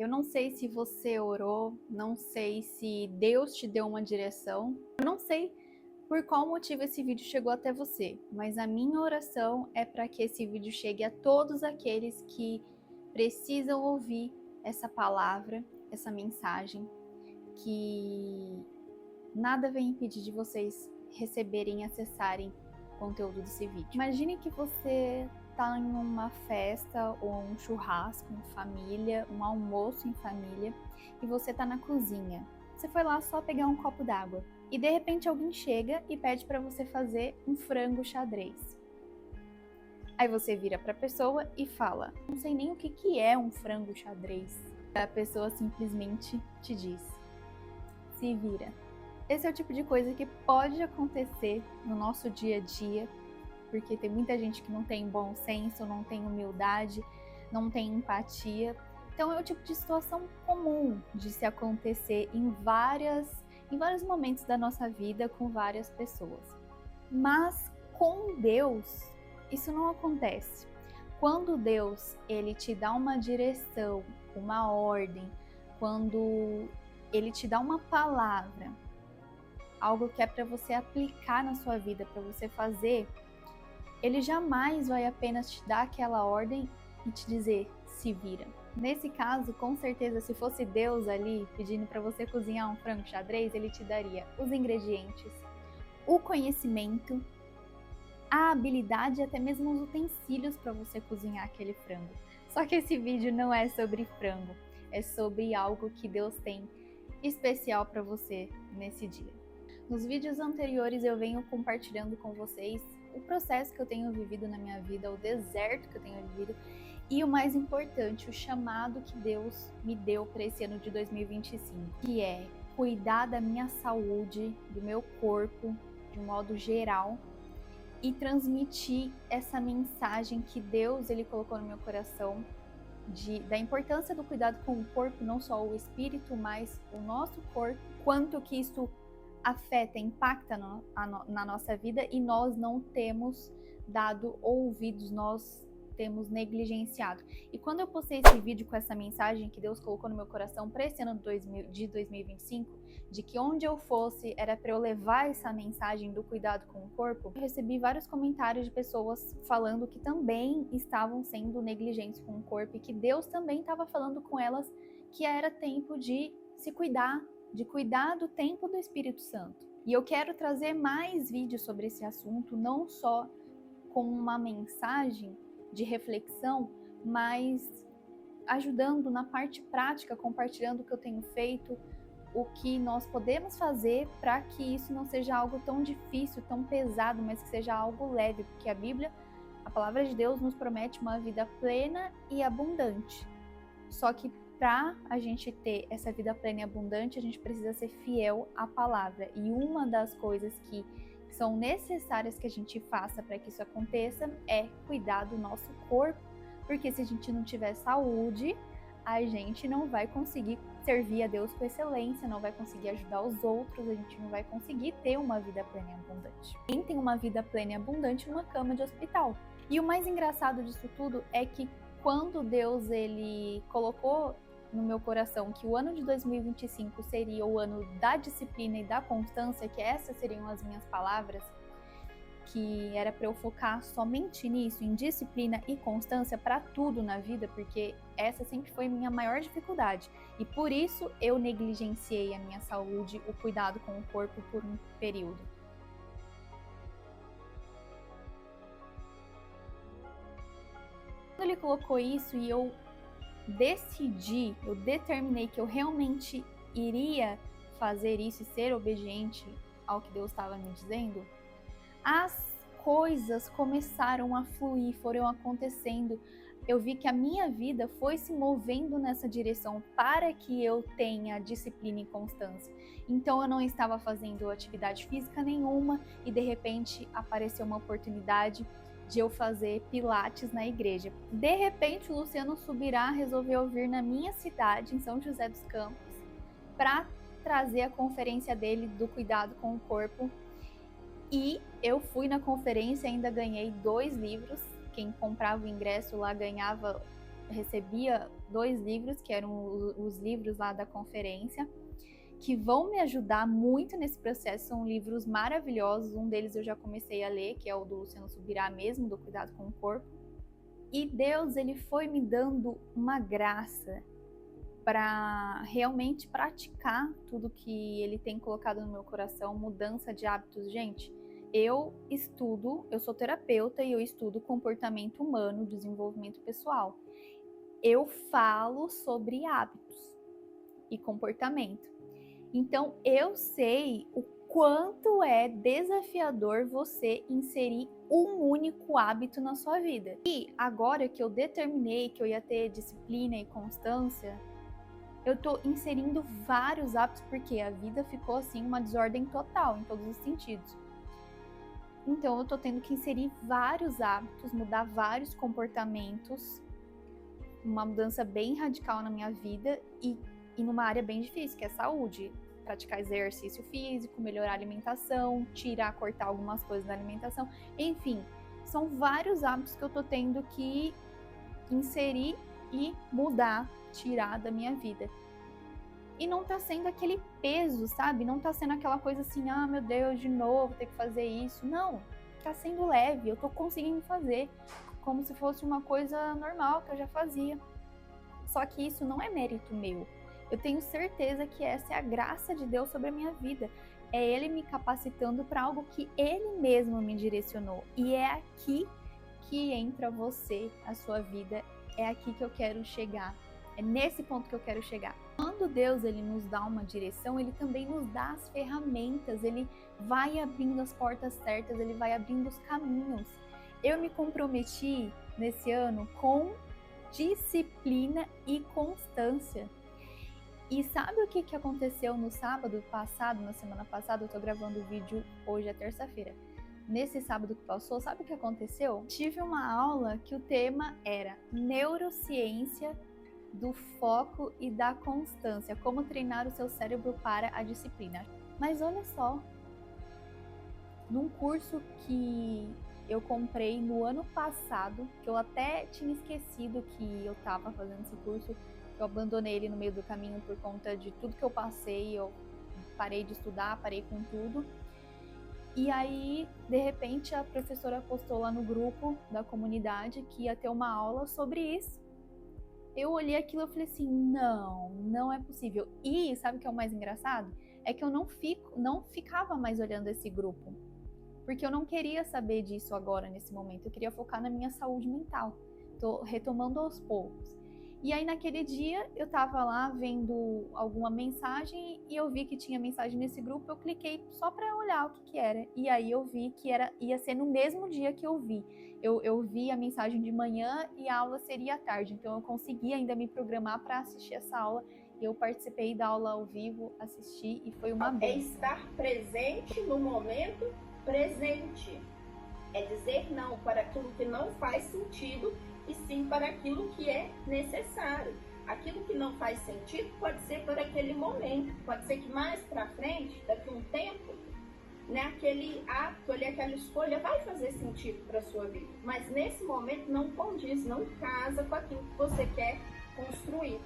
Eu não sei se você orou, não sei se Deus te deu uma direção, eu não sei por qual motivo esse vídeo chegou até você, mas a minha oração é para que esse vídeo chegue a todos aqueles que precisam ouvir essa palavra, essa mensagem, que nada vai impedir de vocês receberem e acessarem o conteúdo desse vídeo. Imagine que você está em uma festa ou um churrasco em família, um almoço em família, e você está na cozinha. Você foi lá só pegar um copo d'água e de repente alguém chega e pede para você fazer um frango xadrez. Aí você vira para a pessoa e fala: "Não sei nem o que é um frango xadrez". A pessoa simplesmente te diz: "Se vira". Esse é o tipo de coisa que pode acontecer no nosso dia a dia, porque tem muita gente que não tem bom senso, não tem humildade, não tem empatia. Então é o tipo de situação comum de se acontecer em vários momentos da nossa vida com várias pessoas. Mas com Deus, isso não acontece. Quando Deus ele te dá uma direção, uma ordem, quando ele te dá uma palavra, algo que é para você aplicar na sua vida, para você fazer, ele jamais vai apenas te dar aquela ordem e te dizer, se vira. Nesse caso, com certeza, se fosse Deus ali pedindo para você cozinhar um frango xadrez, ele te daria os ingredientes, o conhecimento, a habilidade e até mesmo os utensílios para você cozinhar aquele frango. Só que esse vídeo não é sobre frango, é sobre algo que Deus tem especial para você nesse dia. Nos vídeos anteriores eu venho compartilhando com vocês o processo que eu tenho vivido na minha vida, o deserto que eu tenho vivido e o mais importante, o chamado que Deus me deu para esse ano de 2025, que é cuidar da minha saúde, do meu corpo, de um modo geral, e transmitir essa mensagem que Deus ele colocou no meu coração da importância do cuidado com o corpo, não só o espírito, mas o nosso corpo, quanto que isso afeta, impacta na nossa vida e nós não temos dado ouvidos, nós temos negligenciado. E quando eu postei esse vídeo com essa mensagem que Deus colocou no meu coração para esse ano de 2025, de que onde eu fosse era para eu levar essa mensagem do cuidado com o corpo, eu recebi vários comentários de pessoas falando que também estavam sendo negligentes com o corpo e que Deus também estava falando com elas que era tempo de se cuidar, de cuidar do tempo do Espírito Santo. E eu quero trazer mais vídeos sobre esse assunto, não só com uma mensagem de reflexão, mas ajudando na parte prática, compartilhando o que eu tenho feito, o que nós podemos fazer para que isso não seja algo tão difícil, tão pesado, mas que seja algo leve, porque a Bíblia, a palavra de Deus nos promete uma vida plena e abundante. Só que para a gente ter essa vida plena e abundante, a gente precisa ser fiel à palavra. E uma das coisas que são necessárias que a gente faça para que isso aconteça é cuidar do nosso corpo. Porque se a gente não tiver saúde, a gente não vai conseguir servir a Deus com excelência, não vai conseguir ajudar os outros, a gente não vai conseguir ter uma vida plena e abundante. Quem tem uma vida plena e abundante numa cama de hospital? E o mais engraçado disso tudo é que quando Deus ele colocou no meu coração que o ano de 2025 seria o ano da disciplina e da constância, que essas seriam as minhas palavras, que era para eu focar somente nisso, em disciplina e constância para tudo na vida, porque essa sempre foi minha maior dificuldade. E por isso eu negligenciei a minha saúde, o cuidado com o corpo por um período. Quando ele colocou isso e eu determinei que eu realmente iria fazer isso e ser obediente ao que Deus estava me dizendo, as coisas começaram a fluir, foram acontecendo. Eu vi que a minha vida foi se movendo nessa direção para que eu tenha disciplina e constância. Então eu não estava fazendo atividade física nenhuma e de repente apareceu uma oportunidade de eu fazer pilates na igreja. De repente o Luciano Subirá resolveu vir na minha cidade, em São José dos Campos, para trazer a conferência dele do cuidado com o corpo. E eu fui na conferência, ainda ganhei 2 livros. Quem comprava o ingresso lá ganhava recebia 2 livros, que eram os livros lá da conferência, que vão me ajudar muito nesse processo. São livros maravilhosos. Um deles eu já comecei a ler, que é o do Luciano Subirá mesmo, do Cuidado com o Corpo. E Deus, ele foi me dando uma graça para realmente praticar tudo que ele tem colocado no meu coração, mudança de hábitos. Gente, eu sou terapeuta e eu estudo comportamento humano, desenvolvimento pessoal. Eu falo sobre hábitos e comportamento. Então, eu sei o quanto é desafiador você inserir um único hábito na sua vida. E agora que eu determinei que eu ia ter disciplina e constância, eu tô inserindo vários hábitos, porque a vida ficou assim uma desordem total em todos os sentidos. Então eu tô tendo que inserir vários hábitos, mudar vários comportamentos, uma mudança bem radical na minha vida e numa área bem difícil, que é saúde. Praticar exercício físico, melhorar a alimentação, cortar algumas coisas da alimentação. Enfim, são vários hábitos que eu tô tendo que inserir e mudar, tirar da minha vida. E não tá sendo aquele peso, sabe? Não tá sendo aquela coisa assim, ah, meu Deus, de novo, ter que fazer isso. Não, tá sendo leve, eu tô conseguindo fazer como se fosse uma coisa normal que eu já fazia. Só que isso não é mérito meu. Eu tenho certeza que essa é a graça de Deus sobre a minha vida. É Ele me capacitando para algo que Ele mesmo me direcionou. E é aqui que entra você, a sua vida. É aqui que eu quero chegar. É nesse ponto que eu quero chegar. Quando Deus ele nos dá uma direção, Ele também nos dá as ferramentas. Ele vai abrindo as portas certas, Ele vai abrindo os caminhos. Eu me comprometi nesse ano com disciplina e constância. E sabe o que aconteceu no sábado passado, na semana passada? Eu tô gravando o vídeo hoje, é terça-feira. Nesse sábado que passou, sabe o que aconteceu? Tive uma aula que o tema era neurociência do foco e da constância, como treinar o seu cérebro para a disciplina. Mas olha só, num curso que eu comprei no ano passado, que eu até tinha esquecido que eu estava fazendo esse curso, eu abandonei ele no meio do caminho por conta de tudo que eu passei, eu parei de estudar, parei com tudo. E aí, de repente, a professora postou lá no grupo da comunidade que ia ter uma aula sobre isso. Eu olhei aquilo e falei assim, não é possível. E sabe o que é o mais engraçado? É que eu não ficava mais olhando esse grupo. Porque eu não queria saber disso agora, nesse momento. Eu queria focar na minha saúde mental. Tô retomando aos poucos. E aí, naquele dia, eu tava lá vendo alguma mensagem e eu vi que tinha mensagem nesse grupo. Eu cliquei só para olhar o que era. E aí eu vi que ia ser no mesmo dia que eu vi. Eu vi a mensagem de manhã e a aula seria à tarde. Então, eu consegui ainda me programar para assistir essa aula. Eu participei da aula ao vivo, assisti e foi uma bênção. É estar presente no momento presente. É dizer não para aquilo que não faz sentido e sim para aquilo que é necessário. Aquilo que não faz sentido pode ser por aquele momento, pode ser que mais para frente, daqui a um tempo, né, aquele ato ali, aquela escolha vai fazer sentido para a sua vida. Mas nesse momento não condiz, não casa com aquilo que você quer construir.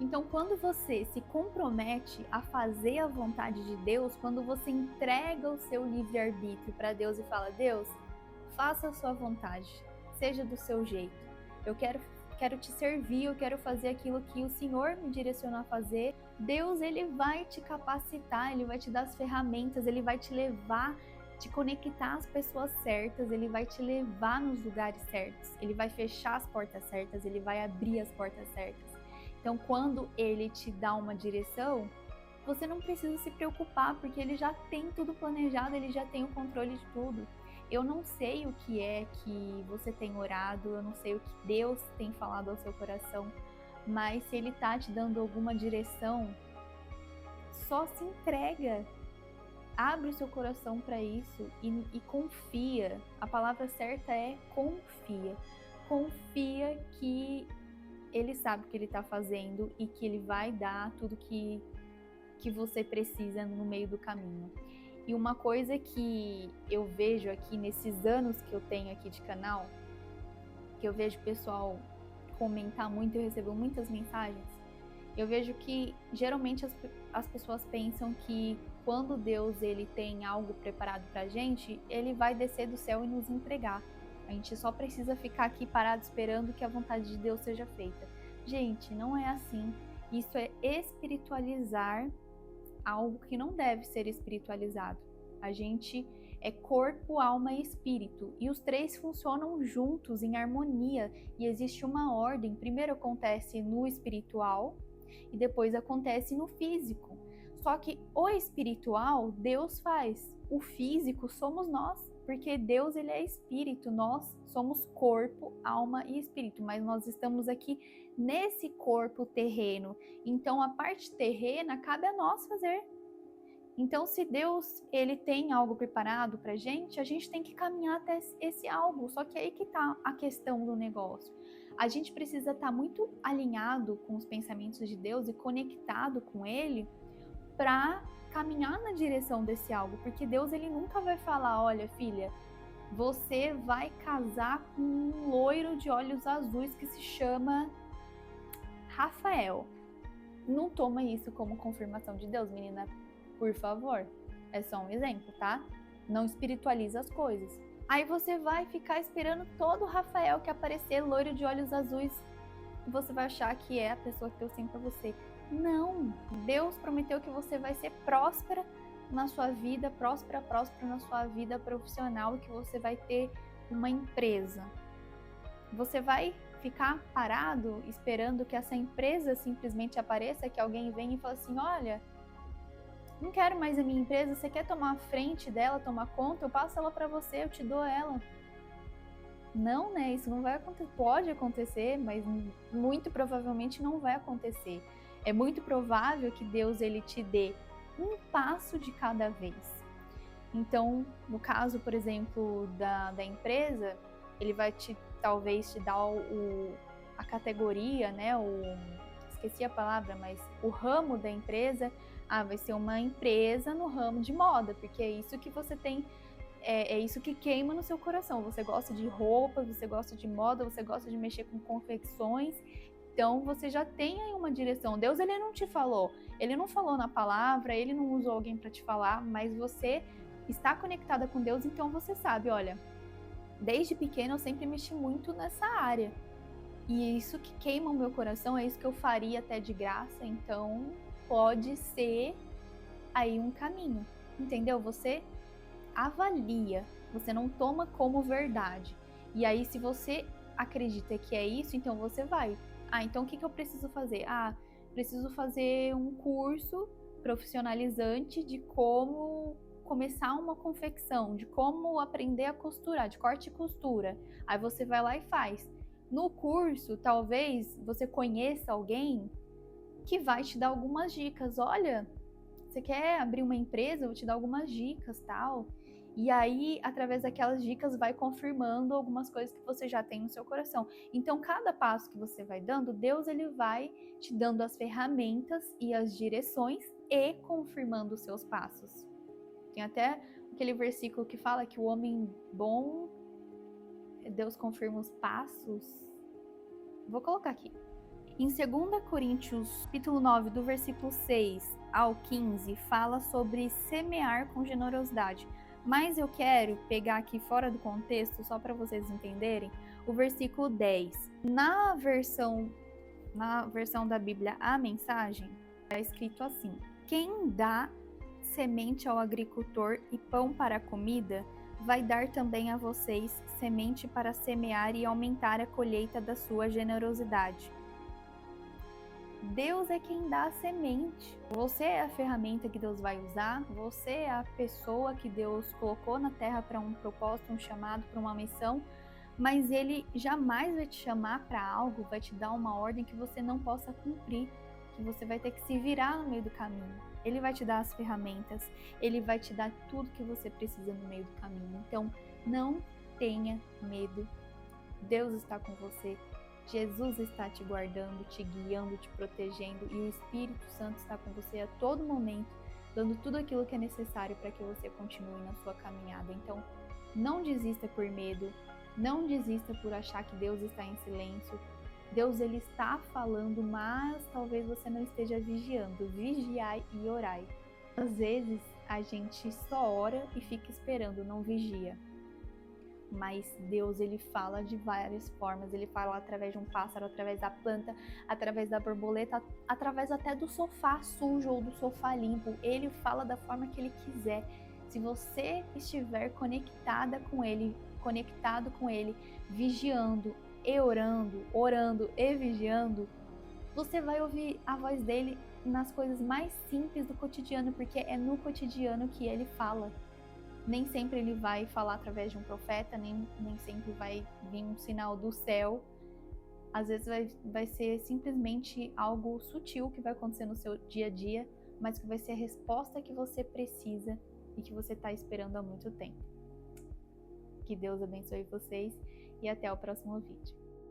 Então, quando você se compromete a fazer a vontade de Deus, quando você entrega o seu livre-arbítrio para Deus e fala, Deus, faça a sua vontade, seja do seu jeito. Eu quero te servir, eu quero fazer aquilo que o Senhor me direcionou a fazer. Deus, Ele vai te capacitar, Ele vai te dar as ferramentas, Ele vai te levar, te conectar às pessoas certas, Ele vai te levar nos lugares certos, Ele vai fechar as portas certas, Ele vai abrir as portas certas. Então, quando Ele te dá uma direção, você não precisa se preocupar, porque Ele já tem tudo planejado, Ele já tem o controle de tudo. Eu não sei o que é que você tem orado, eu não sei o que Deus tem falado ao seu coração, mas se Ele tá te dando alguma direção, só se entrega. Abre o seu coração para isso e confia. A palavra certa é confia. Confia que Ele sabe o que Ele está fazendo e que Ele vai dar tudo que você precisa no meio do caminho. E uma coisa que eu vejo aqui nesses anos que eu tenho aqui de canal, que eu vejo pessoal comentar muito, eu recebo muitas mensagens. Eu vejo que geralmente as pessoas pensam que quando Deus ele tem algo preparado pra gente, ele vai descer do céu e nos entregar. A gente só precisa ficar aqui parado esperando que a vontade de Deus seja feita. Gente, não é assim. Isso é espiritualizar algo que não deve ser espiritualizado. A gente é corpo, alma e espírito, e os três funcionam juntos, em harmonia, e existe uma ordem. Primeiro acontece no espiritual e depois acontece no físico. Só que o espiritual Deus faz, o físico somos nós, porque Deus ele é espírito, nós somos corpo, alma e espírito, mas nós estamos aqui nesse corpo terreno. Então a parte terrena cabe a nós fazer. Então, se Deus ele tem algo preparado pra gente, a gente tem que caminhar até esse algo. Só que aí que tá a questão do negócio. A gente precisa estar muito alinhado com os pensamentos de Deus e conectado com Ele para caminhar na direção desse algo. Porque Deus ele nunca vai falar, olha filha, você vai casar com um loiro de olhos azuis que se chama Rafael. Não toma isso como confirmação de Deus, menina. Por favor, é só um exemplo, tá? Não espiritualiza as coisas. Aí você vai ficar esperando todo o Rafael que aparecer, loiro de olhos azuis, e você vai achar que é a pessoa que Deus tem pra você. Não! Deus prometeu que você vai ser próspera na sua vida, próspera na sua vida profissional, e que você vai ter uma empresa. Você vai ficar parado esperando que essa empresa simplesmente apareça, que alguém venha e fale assim, olha, não quero mais a minha empresa, você quer tomar a frente dela, tomar conta? Eu passo ela para você, eu te dou ela. Não, né? Isso não vai acontecer. Pode acontecer, mas muito provavelmente não vai acontecer. É muito provável que Deus ele te dê um passo de cada vez. Então, no caso, por exemplo, da empresa, ele vai talvez te dar a categoria, né? Esqueci a palavra, mas o ramo da empresa. Vai ser uma empresa no ramo de moda, porque é isso que você tem, é isso que queima no seu coração. Você gosta de roupas, você gosta de moda, você gosta de mexer com confecções, então você já tem aí uma direção. Deus ele não te falou, ele não falou na palavra, ele não usou alguém para te falar, mas você está conectada com Deus, então você sabe, olha, desde pequena eu sempre mexi muito nessa área, e isso que queima o meu coração, é isso que eu faria até de graça, então pode ser aí um caminho, entendeu? Você avalia, você não toma como verdade. E aí, se você acredita que é isso, então você vai. Então o que eu preciso fazer? Preciso fazer um curso profissionalizante de como começar uma confecção, de como aprender a costurar, de corte e costura. Aí você vai lá e faz. No curso, talvez você conheça alguém que vai te dar algumas dicas. Olha, você quer abrir uma empresa? Eu vou te dar algumas dicas, tal. E aí, através daquelas dicas, vai confirmando algumas coisas que você já tem no seu coração. Então, cada passo que você vai dando, Deus ele vai te dando as ferramentas e as direções e confirmando os seus passos. Tem até aquele versículo que fala que o homem bom, Deus confirma os passos. Vou colocar aqui. Em 2 Coríntios, capítulo 9, do versículo 6 ao 15, fala sobre semear com generosidade. Mas eu quero pegar aqui fora do contexto, só para vocês entenderem, o versículo 10. Na versão da Bíblia, a mensagem, é escrito assim: quem dá semente ao agricultor e pão para a comida, vai dar também a vocês semente para semear e aumentar a colheita da sua generosidade. Deus é quem dá a semente. Você é a ferramenta que Deus vai usar, você é a pessoa que Deus colocou na terra para um propósito, um chamado, para uma missão, mas Ele jamais vai te chamar para algo, vai te dar uma ordem que você não possa cumprir, que você vai ter que se virar no meio do caminho. Ele vai te dar as ferramentas, Ele vai te dar tudo que você precisa no meio do caminho. Então, não tenha medo. Deus está com você. Jesus está te guardando, te guiando, te protegendo, e o Espírito Santo está com você a todo momento, dando tudo aquilo que é necessário para que você continue na sua caminhada. Então, não desista por medo, não desista por achar que Deus está em silêncio. Deus ele está falando, mas talvez você não esteja vigiando. Vigiai e orai. Às vezes a gente só ora e fica esperando, não vigia. Mas Deus ele fala de várias formas. Ele fala através de um pássaro, através da planta, através da borboleta, através até do sofá sujo ou do sofá limpo. Ele fala da forma que ele quiser. Se você estiver conectada com ele, conectado com ele, vigiando e orando e vigiando, você vai ouvir a voz dele nas coisas mais simples do cotidiano, porque é no cotidiano que ele fala. Nem sempre ele vai falar através de um profeta, nem sempre vai vir um sinal do céu. Às vezes vai ser simplesmente algo sutil que vai acontecer no seu dia a dia, mas que vai ser a resposta que você precisa e que você está esperando há muito tempo. Que Deus abençoe vocês e até o próximo vídeo.